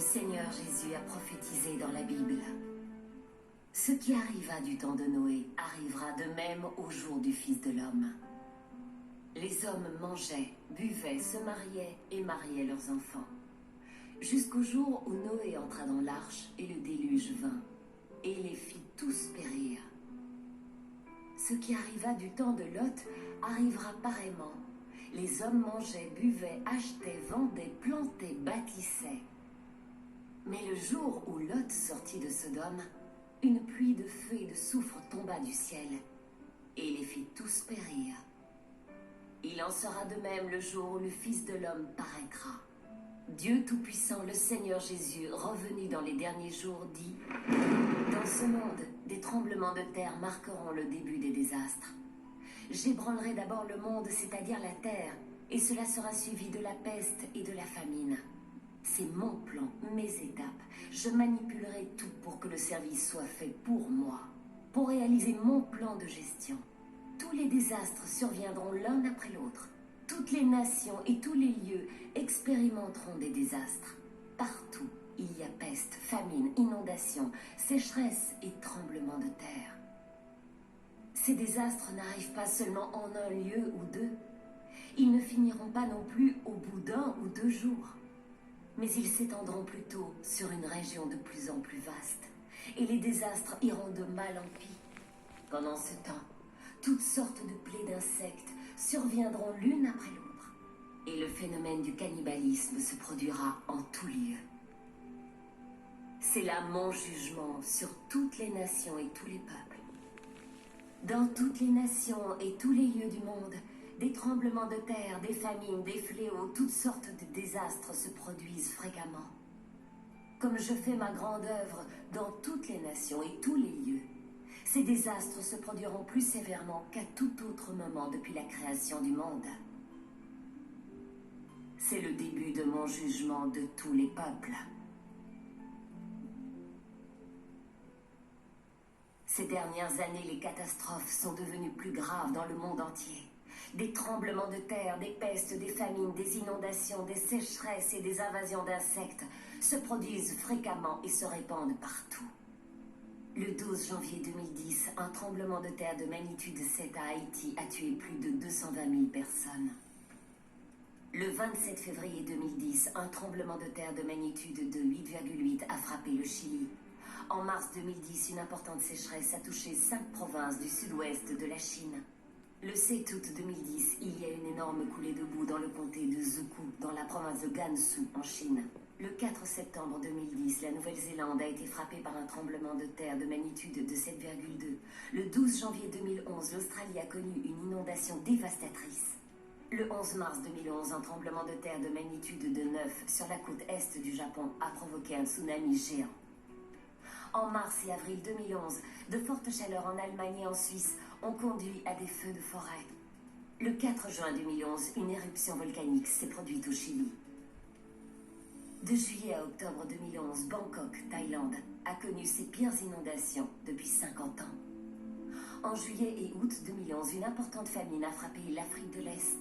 Seigneur Jésus a prophétisé dans la Bible. Ce qui arriva du temps de Noé arrivera de même au jour du Fils de l'homme. Les hommes mangeaient, buvaient, se mariaient et mariaient leurs enfants. Jusqu'au jour où Noé entra dans l'arche et le déluge vint, et les fit tous périr. Ce qui arriva du temps de Lot arrivera pareillement. Les hommes mangeaient, buvaient, achetaient, vendaient, plantaient, bâtissaient. Mais le jour où Lot sortit de Sodome, une pluie de feu et de soufre tomba du ciel, et les fit tous périr. Il en sera de même le jour où le Fils de l'homme paraîtra. Dieu Tout-Puissant, le Seigneur Jésus, revenu dans les derniers jours, dit: dans ce monde, des tremblements de terre marqueront le début des désastres. J'ébranlerai d'abord le monde, c'est-à-dire la terre, et cela sera suivi de la peste et de la famine. C'est mon plan, mes étapes. Je manipulerai tout pour que le service soit fait pour moi, pour réaliser mon plan de gestion. Tous les désastres surviendront l'un après l'autre. Toutes les nations et tous les lieux expérimenteront des désastres. Partout, il y a peste, famine, inondation, sécheresse et tremblements de terre. Ces désastres n'arrivent pas seulement en un lieu ou deux. Ils ne finiront pas non plus au bout d'un ou 2 jours. Mais ils s'étendront plutôt sur une région de plus en plus vaste. Et les désastres iront de mal en pis. Pendant ce temps, toutes sortes de plaies d'insectes surviendront l'une après l'autre. Et le phénomène du cannibalisme se produira en tout lieu. C'est là mon jugement sur toutes les nations et tous les peuples. Dans toutes les nations et tous les lieux du monde, des tremblements de terre, des famines, des fléaux, toutes sortes de désastres se produisent fréquemment. Comme je fais ma grande œuvre dans toutes les nations et tous les lieux, ces désastres se produiront plus sévèrement qu'à tout autre moment depuis la création du monde. C'est le début de mon jugement de tous les peuples. Ces dernières années, les catastrophes sont devenues plus graves dans le monde entier. Des tremblements de terre, des pestes, des famines, des inondations, des sécheresses et des invasions d'insectes se produisent fréquemment et se répandent partout. Le 12 janvier 2010, un tremblement de terre de magnitude 7 à Haïti a tué plus de 220 000 personnes. Le 27 février 2010, un tremblement de terre de magnitude de 8,8 a frappé le Chili. En mars 2010, une importante sécheresse a touché 5 provinces du sud-ouest de la Chine. Le 7 août 2010, il y a une énorme coulée de boue dans le comté de Zhukou, dans la province de Gansu, en Chine. Le 4 septembre 2010, la Nouvelle-Zélande a été frappée par un tremblement de terre de magnitude de 7,2. Le 12 janvier 2011, l'Australie a connu une inondation dévastatrice. Le 11 mars 2011, un tremblement de terre de magnitude de 9 sur la côte est du Japon a provoqué un tsunami géant. En mars et avril 2011, de fortes chaleurs en Allemagne et en Suisse ont conduit à des feux de forêt. Le 4 juin 2011, une éruption volcanique s'est produite au Chili. De juillet à octobre 2011, Bangkok, Thaïlande, a connu ses pires inondations depuis 50 ans. En juillet et août 2011, une importante famine a frappé l'Afrique de l'Est.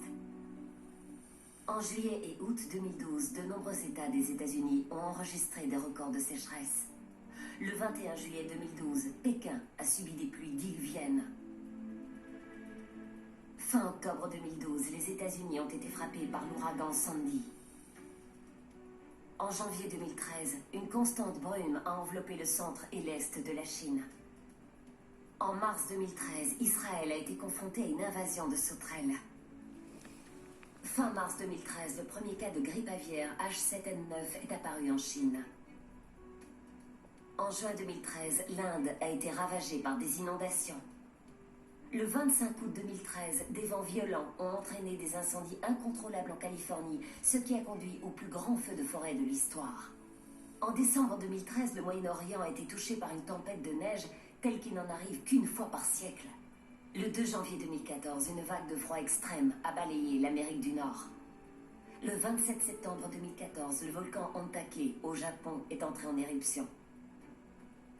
En juillet et août 2012, de nombreux États des États-Unis ont enregistré des records de sécheresse. Le 21 juillet 2012, Pékin a subi des pluies diluviennes. Fin octobre 2012, les États-Unis ont été frappés par l'ouragan Sandy. En janvier 2013, une constante brume a enveloppé le centre et l'est de la Chine. En mars 2013, Israël a été confronté à une invasion de sauterelles. Fin mars 2013, le premier cas de grippe aviaire H7N9 est apparu en Chine. En juin 2013, l'Inde a été ravagée par des inondations. Le 25 août 2013, des vents violents ont entraîné des incendies incontrôlables en Californie, ce qui a conduit au plus grand feu de forêt de l'histoire. En décembre 2013, le Moyen-Orient a été touché par une tempête de neige telle qu'il n'en arrive qu'une fois par siècle. Le 2 janvier 2014, une vague de froid extrême a balayé l'Amérique du Nord. Le 27 septembre 2014, le volcan Ontake, au Japon, est entré en éruption.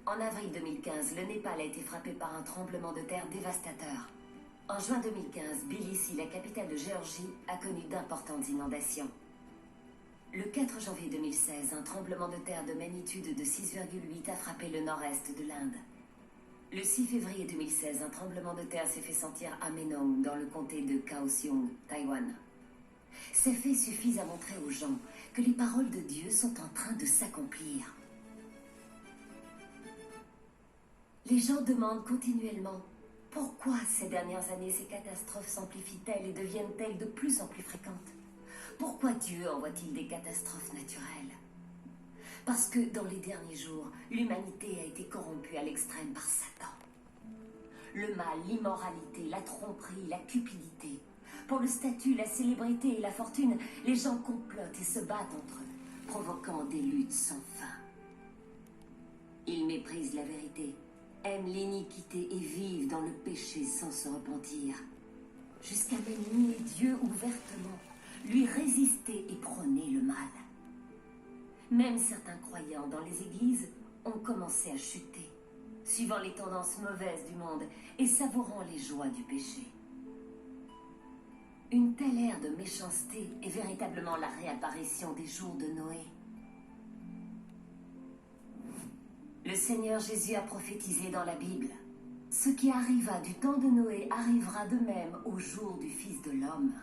En avril 2015, le Népal a été frappé par un tremblement de terre dévastateur. En juin 2015, Tbilissi, la capitale de Géorgie, a connu d'importantes inondations. Le 4 janvier 2016, un tremblement de terre de magnitude de 6,8 a frappé le nord-est de l'Inde. Le 6 février 2016, un tremblement de terre s'est fait sentir à Menong, dans le comté de Kaohsiung, Taïwan. Ces faits suffisent à montrer aux gens que les paroles de Dieu sont en train de s'accomplir. Les gens demandent continuellement pourquoi ces dernières années ces catastrophes s'amplifient-elles et deviennent-elles de plus en plus fréquentes. Pourquoi Dieu envoie-t-il des catastrophes naturelles? Parce que dans les derniers jours, l'humanité a été corrompue à l'extrême par Satan. Le mal, l'immoralité, la tromperie, la cupidité. Pour le statut, la célébrité et la fortune, les gens complotent et se battent entre eux, provoquant des luttes sans fin. Ils méprisent la vérité, aiment l'iniquité et vivent dans le péché sans se repentir. Jusqu'à même nier Dieu ouvertement, lui résister et prôner le mal. Même certains croyants dans les églises ont commencé à chuter, suivant les tendances mauvaises du monde et savourant les joies du péché. Une telle ère de méchanceté est véritablement la réapparition des jours de Noé. Le Seigneur Jésus a prophétisé dans la Bible. Ce qui arriva du temps de Noé arrivera de même au jour du Fils de l'homme.